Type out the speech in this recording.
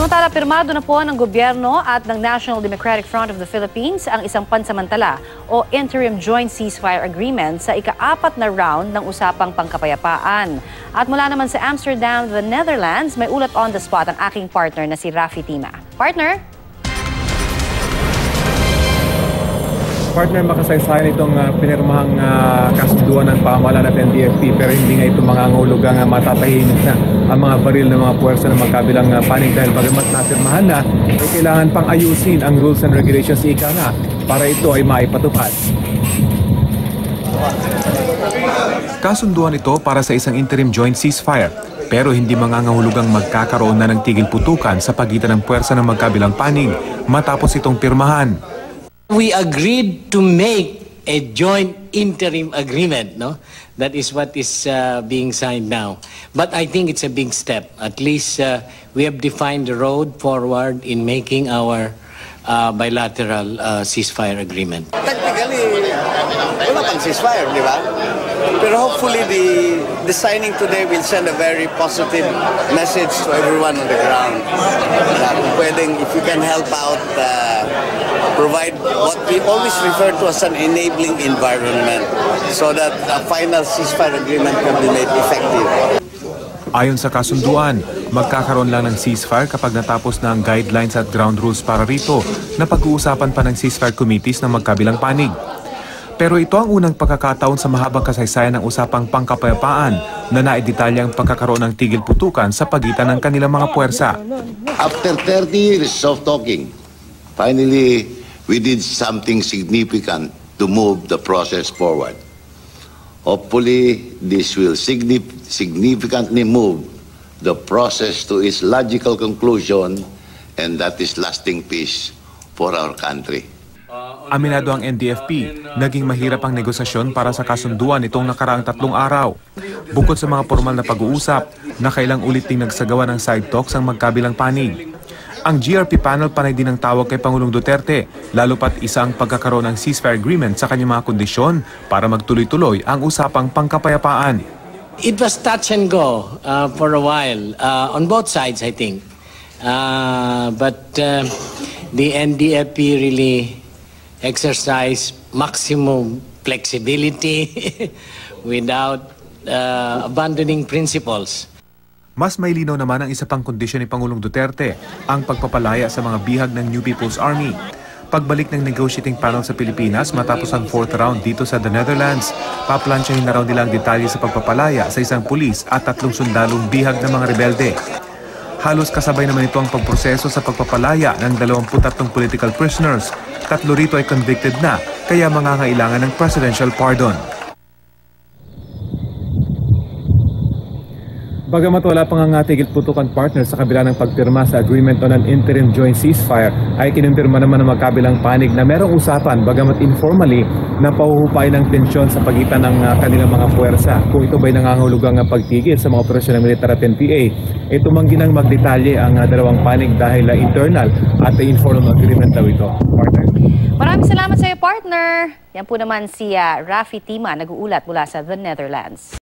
Samantala, pirmado na po ng gobyerno at ng National Democratic Front of the Philippines ang isang pansamantala o interim joint ceasefire agreement sa ika-4 na round ng usapang pangkapayapaan. At mula naman sa Amsterdam, the Netherlands, may ulat on the spot ang aking partner na si Rafi Tima. Partner? Partner, makasaysayan itong pinirmahang kasunduan ng pamahalaan at NDFP, pero hindi nga ito mangangahulugang matatahimik na ang mga baril ng mga puwersa ng magkabilang panig dahil bagamat napirmahan na, ay kailangan pang ayusin ang rules and regulations ika nga para ito ay maipatupad. Kasunduan ito para sa isang interim joint ceasefire, pero hindi mangangahulugang magkakaroon na ng tigil putukan sa pagitan ng puwersa ng magkabilang panig matapos itong pirmahan. We agreed to make a joint interim agreement, no? That is what is being signed now. But I think it's a big step. At least we have defined the road forward in making our bilateral ceasefire agreement. Technically, wala pang ceasefire, di ba? Pero hopefully the signing today will send a very positive message to everyone on the ground. Kung pwedeng, if you can help out, provide what we always refer to as an enabling environment so that a final ceasefire agreement can be made effective. Ayon sa kasunduan, magkakaroon lang ng ceasefire kapag natapos na ang guidelines at ground rules para rito na pag-uusapan pa ng ceasefire committees ng magkabilang panig. Pero ito ang unang pagkakataon sa mahabang kasaysayan ng usapang pangkapayapaan na naidetalya ang pagkakaroon ng tigil putukan sa pagitan ng kanilang mga puwersa. After 30 years of talking, finally, we did something significant to move the process forward. Hopefully, this will significantly move the process to its logical conclusion, and that is lasting peace for our country. Aminado ang NDFP, naging mahirap ang negosasyon para sa kasunduan itong nakaraang 3 araw. Bukod sa mga formal na pag-uusap, nakailang ulit ding nagsagawa ng side talks ang magkabilang panig. Ang GRP panel panay din ang tawag kay Pangulong Duterte, lalo pat isa ang pagkakaroon ng ceasefire agreement sa kanyang mga kondisyon para magtuloy-tuloy ang usapang pangkapayapaan. It was touch and go for a while, on both sides, I think. But the NDFP really exercised maximum flexibility without abandoning principles. Mas may linaw naman ang isa pang kondisyon ni Pangulong Duterte, ang pagpapalaya sa mga bihag ng New People's Army. Pagbalik ng negotiating panel sa Pilipinas matapos ang 4th round dito sa the Netherlands, paplansyahin na raw nila ang detalye sa pagpapalaya sa isang pulis at 3 sundalong bihag ng mga rebelde. Halos kasabay naman ito ang pagproseso sa pagpapalaya ng 23 political prisoners. 3 rito ay convicted na, kaya mangangailangan ng presidential pardon. Bagamat wala pang ang tigil putukan, partner, sa kabila ng pagpirma sa agreement on an interim joint ceasefire, ay kinumpirma naman ng magkabilang panig na merong usapan, bagamat informally, na pahuhupay ng tensyon sa pagitan ng kanilang mga puwersa. Kung ito ba'y nangangahulugang pagtigil sa mga operasyon ng militar at NPA, ito mangginang magdetalye ang dalawang panig dahil internal at informal agreement daw ito. Partner? Maraming salamat sa iyo, partner. Yan po naman si Rafi Tima, nag-uulat mula sa the Netherlands.